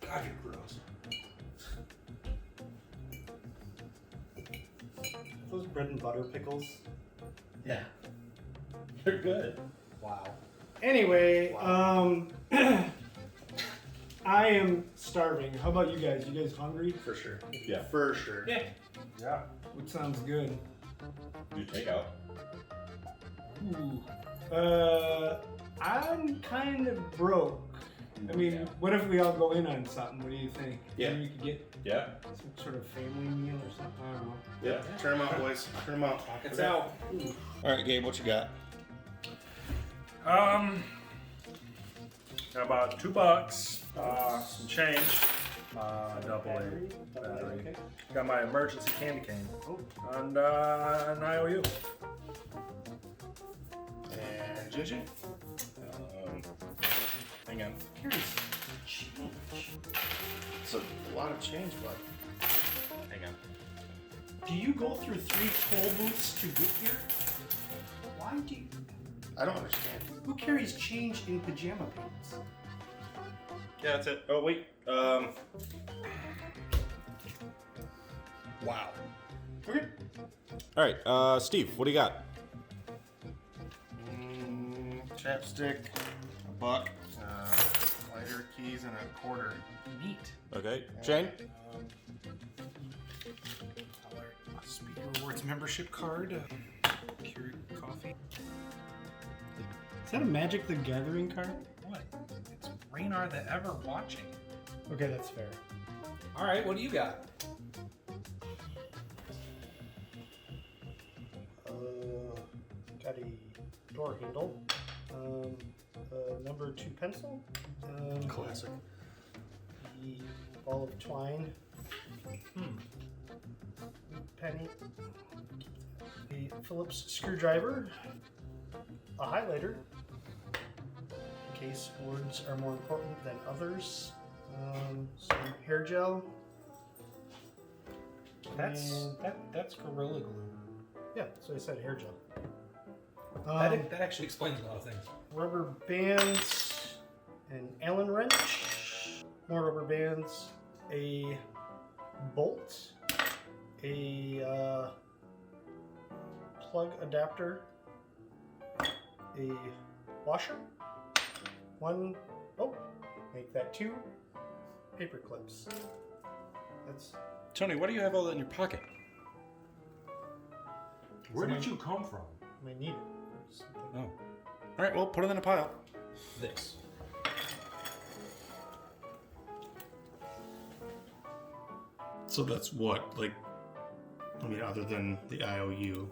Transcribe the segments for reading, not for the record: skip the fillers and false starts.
God, you're gross. Those bread and butter pickles. Yeah. They're good. Wow. Anyway, I am starving. How about you guys? You guys hungry? For sure. Yeah. For sure. Yeah. Yeah. What sounds good? Do takeout. Ooh. I'm kind of broke. I mean, what if we all go in on something? What do you think? Yeah. Maybe we could get some sort of family meal or something. I don't know. Yeah. Turn them out, boys. Turn them out. Pockets out. All right, Gabe, what you got? Got about $2, some change, double A battery. Okay. Got my emergency candy cane, and an IOU. And Gigi? Hang on. Here's change. It's a lot of change, bud. Hang on. Do you go through 3 toll booths to get here? Why do you? I don't understand. Who carries change in pajama pants? Yeah, that's it. Oh, wait. Wow. Okay. All right, Steve, what do you got? Chapstick, a buck, lighter, keys, and a quarter. Neat. Okay. Shane? Speaker Rewards membership card. Pure coffee. Is that a Magic the Gathering card? What? It's Raynar the Ever Watching. Okay, that's fair. All right, what do you got? Got a door handle. Number 2 pencil. Classic. The ball of twine. Penny. A Phillips screwdriver. A highlighter. In case words are more important than others. Some hair gel. That's and, that's Gorilla Glue. yeah, so I said hair gel. That actually explains a lot of things. Rubber bands, an Allen wrench, more rubber bands, a bolt, a plug adapter, a washer, make that 2 paper clips. That's Tony, why do you have all that in your pocket? Where did you come from? I need it. for something. Oh. All right, well, put it in a pile. This. So that's what, like, I mean, other than the IOU,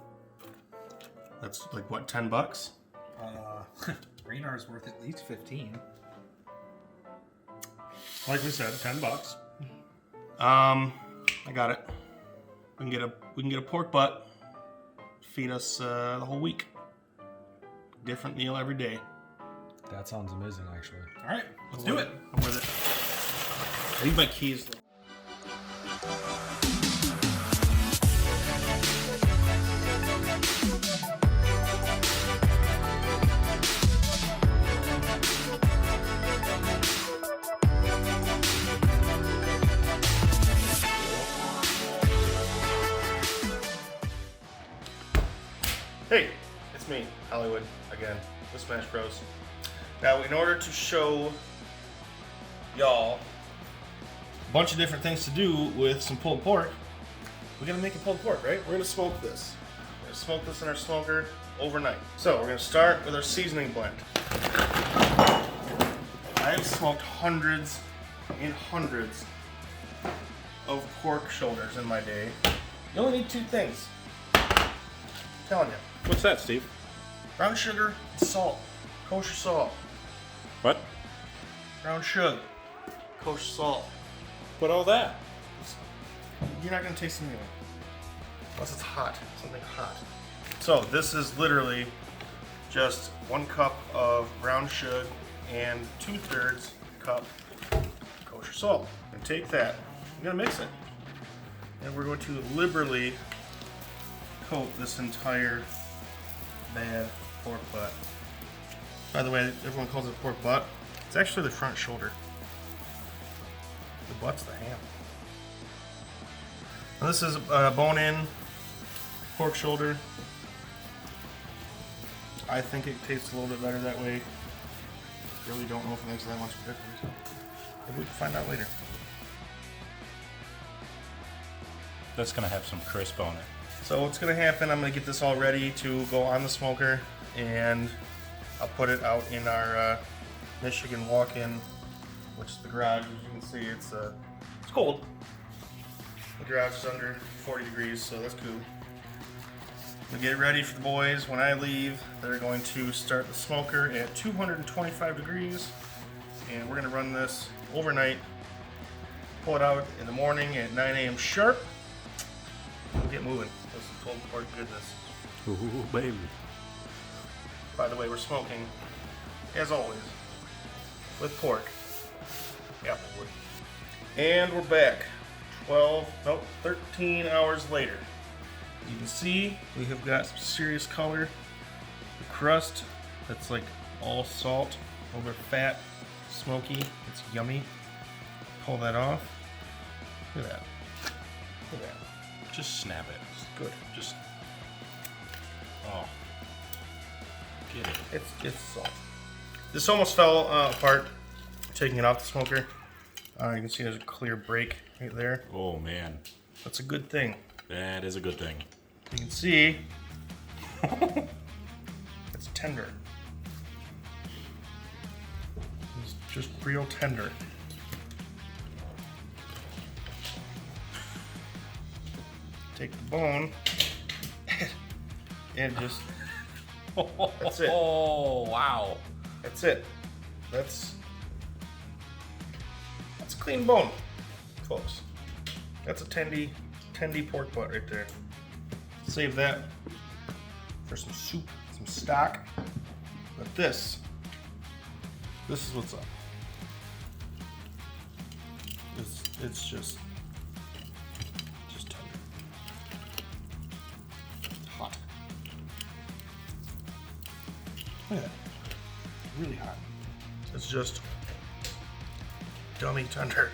that's like what, $10? Raynar's worth at least 15. Like we said, $10. I got it. We can get a pork butt. Feed us the whole week. Different meal every day. That sounds amazing, actually. All right, let's do it. I'm with it. I need my keys. Hey, it's me, Hollywood, again, with Smash Bros. Now, in order to show y'all a bunch of different things to do with some pulled pork, we're gonna make a pulled pork, right? We're gonna smoke this. We're gonna smoke this in our smoker overnight. So, we're gonna start with our seasoning blend. I have smoked hundreds and hundreds of pork shoulders in my day. You only need 2 things. I'm telling you. What's that, Steve? Brown sugar and salt. Kosher salt. What? Brown sugar. Kosher salt. What all that? You're not gonna taste it anyway. Unless it's hot. Something hot. So this is literally just 1 cup of brown sugar and 2/3 cup kosher salt. And take that. You're gonna mix it. And we're going to liberally coat this entire bad pork butt. By the way, everyone calls it pork butt. It's actually the front shoulder. The butt's the ham. Now this is bone-in pork shoulder. I think it tastes a little bit better that way. Really don't know if it makes that much difference. Maybe we can find out later. That's gonna have some crisp on it. So what's gonna happen, I'm gonna get this all ready to go on the smoker, and I'll put it out in our Michigan walk-in, which is the garage. As you can see, it's cold. The garage is under 40 degrees, so that's cool. We get it ready for the boys. When I leave, they're going to start the smoker at 225 degrees, and we're gonna run this overnight. Pull it out in the morning at 9 a.m. sharp. We'll get moving. This is pulled pork goodness. Ooh, baby. By the way, we're smoking, as always, with pork, applewood. And we're back 13 hours later. You can see we have got some serious color. The crust, that's like all salt, over fat, smoky, it's yummy. Pull that off. Look at that. Look at that. Just snap it. It's good. Just. Oh. Get it. It's salt. This almost fell apart taking it off the smoker. You can see there's a clear break right there. Oh man. That's a good thing. That is a good thing. You can see it's tender. It's just real tender. Take the bone and just that's it. Oh wow. That's it. That's a clean bone, folks. That's a tendy pork butt right there. Save that for some soup, some stock. But this is what's up. It's just tender. Hot. Look at that. Really hot. It's just gummy tender.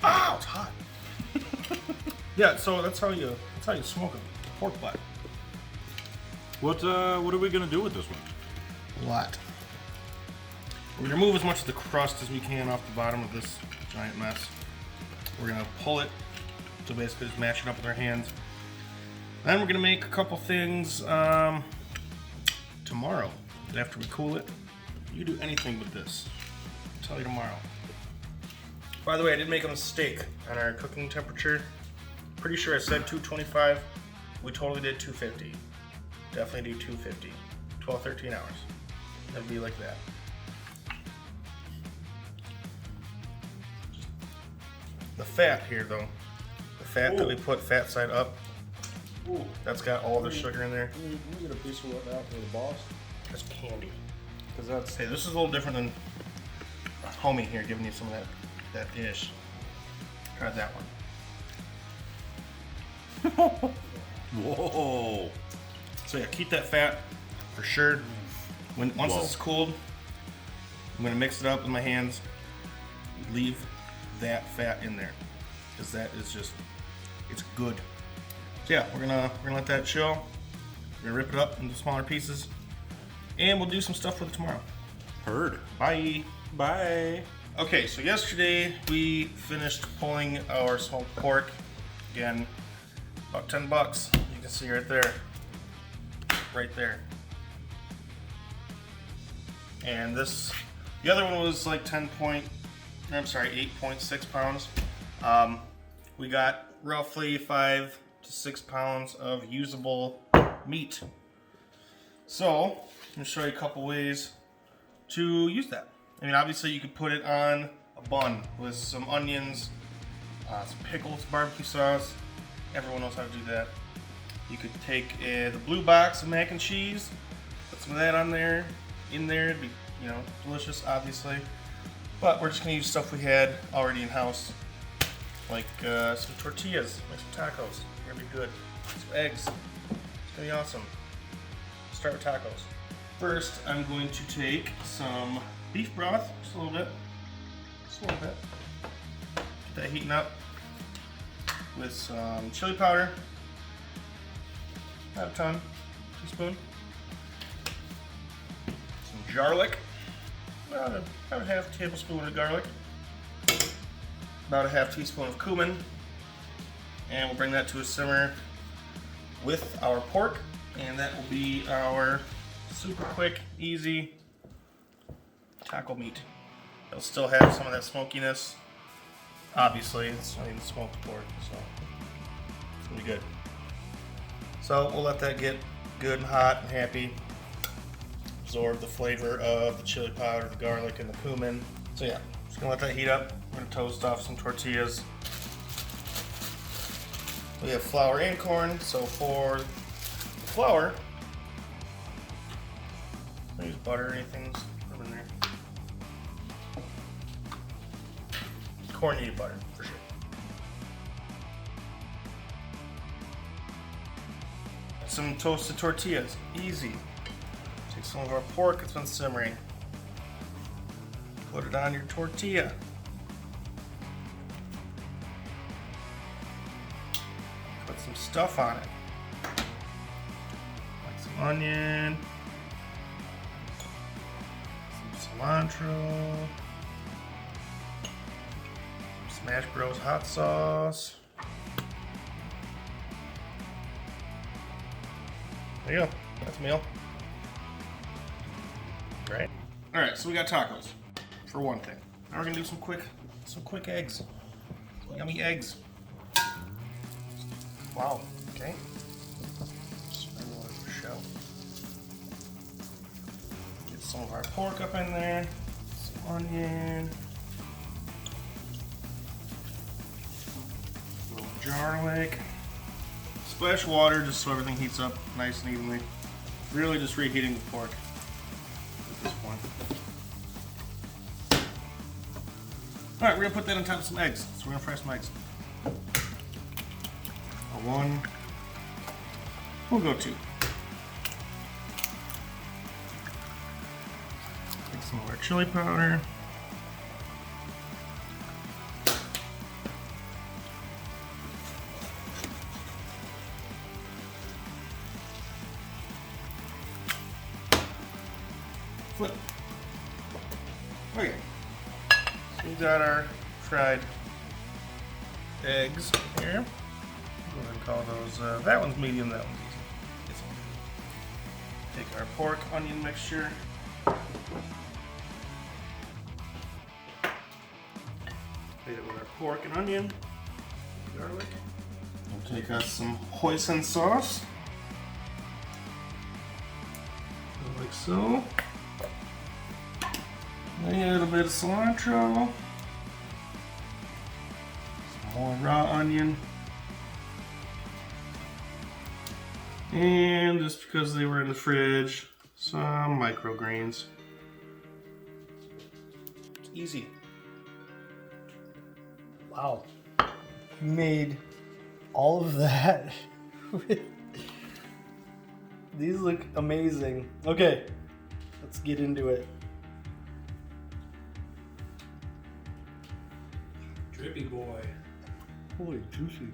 Ow, it's hot. Yeah, so that's how you smoke a pork butt. What are we gonna do with this one? A lot. We're gonna remove as much of the crust as we can off the bottom of this giant mess. We're gonna pull it, so basically just mash it up with our hands. Then we're gonna make a couple things tomorrow. After we cool it, you can do anything with this. I'll tell you tomorrow. By the way, I did make a mistake on our cooking temperature. Pretty sure I said 225. We totally did 250. Definitely do 250. 12, 13 hours. It'll be like that. The fat here, though. The fat that we put fat side up. Ooh. That's got all the sugar in there. Can you get a piece of what now for the boss? That's candy. Because that's. Hey, this is a little different than homie here giving you some of that dish. Try that one. Whoa. So yeah, keep that fat for sure. Once this is cooled, I'm gonna mix it up with my hands. Leave that fat in there, because that is just, it's good. So yeah, we're gonna let that chill. We're gonna rip it up into smaller pieces, and we'll do some stuff with it tomorrow. Heard. Bye. Bye. Okay, so yesterday we finished pulling our smoked pork. Again, about $10. You can see right there. Right there. And the other one was like 8.6 pounds. We got roughly 5 to 6 pounds of usable meat. So, I'm gonna show you a couple ways to use that. I mean, obviously you could put it on a bun with some onions, some pickles, barbecue sauce. Everyone knows how to do that. You could take the blue box of mac and cheese, put some of that on there, in there. It'd be, delicious, obviously. But we're just gonna use stuff we had already in house, like some tortillas, like some tacos. They're gonna be good. Some eggs. It's gonna be awesome. Start with tacos. First, I'm going to take some beef broth, just a little bit. Just a little bit. Get that heating up with some chili powder. Not a ton, teaspoon. Some garlic, about a half tablespoon of garlic. About a half teaspoon of cumin. And we'll bring that to a simmer with our pork. And that will be our super quick, easy taco meat. It'll still have some of that smokiness. Obviously, it's not even smoked pork, so it's gonna be good. So we'll let that get good and hot and happy. Absorb the flavor of the chili powder, the garlic, and the cumin. So yeah, just gonna let that heat up. We're gonna toast off some tortillas. We have flour and corn, so for the flour, don't use butter or anything, just put them in there. Corn, you need butter, for sure. Some toasted tortillas, easy. Take some of our pork that's been simmering. Put it on your tortilla. Put some stuff on it. Like some onion, some cilantro, some Smash Bros hot sauce. There you go. That's a meal. Great. All right, so we got tacos for one thing. Now we're gonna do some quick eggs. Yummy eggs. Wow. Okay. Spread a little shell. Get some of our pork up in there. Some onion. A little garlic. Splash water just so everything heats up nice and evenly. Really just reheating the pork at this point. Alright, we're gonna put that on top of some eggs. So we're gonna fry some eggs. One. We'll go two. Take some of our chili powder. Flip. Okay. So we got our fried eggs here. Go ahead and call those, that one's medium, that one's easy. This one. Take our pork onion mixture. Plate it with our pork and onion, garlic. We'll take us some hoisin sauce. Like so. A little bit of cilantro. Some more raw onion. And just because they were in the fridge, some microgreens. It's easy. Wow. You made all of that. These look amazing. Okay, let's get into it. Drippy boy. Holy juicy.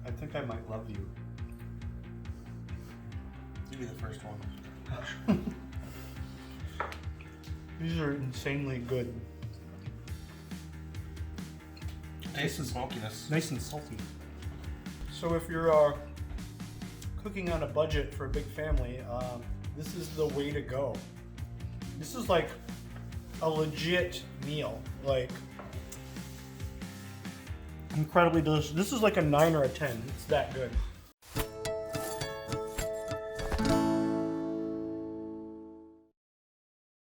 I think I might love you. You be the first one. These are insanely good. Taste and smokiness. Nice and salty. So if you're cooking on a budget for a big family, this is the way to go. This is like a legit meal. Like, incredibly delicious. This is like a 9 or a 10. It's that good.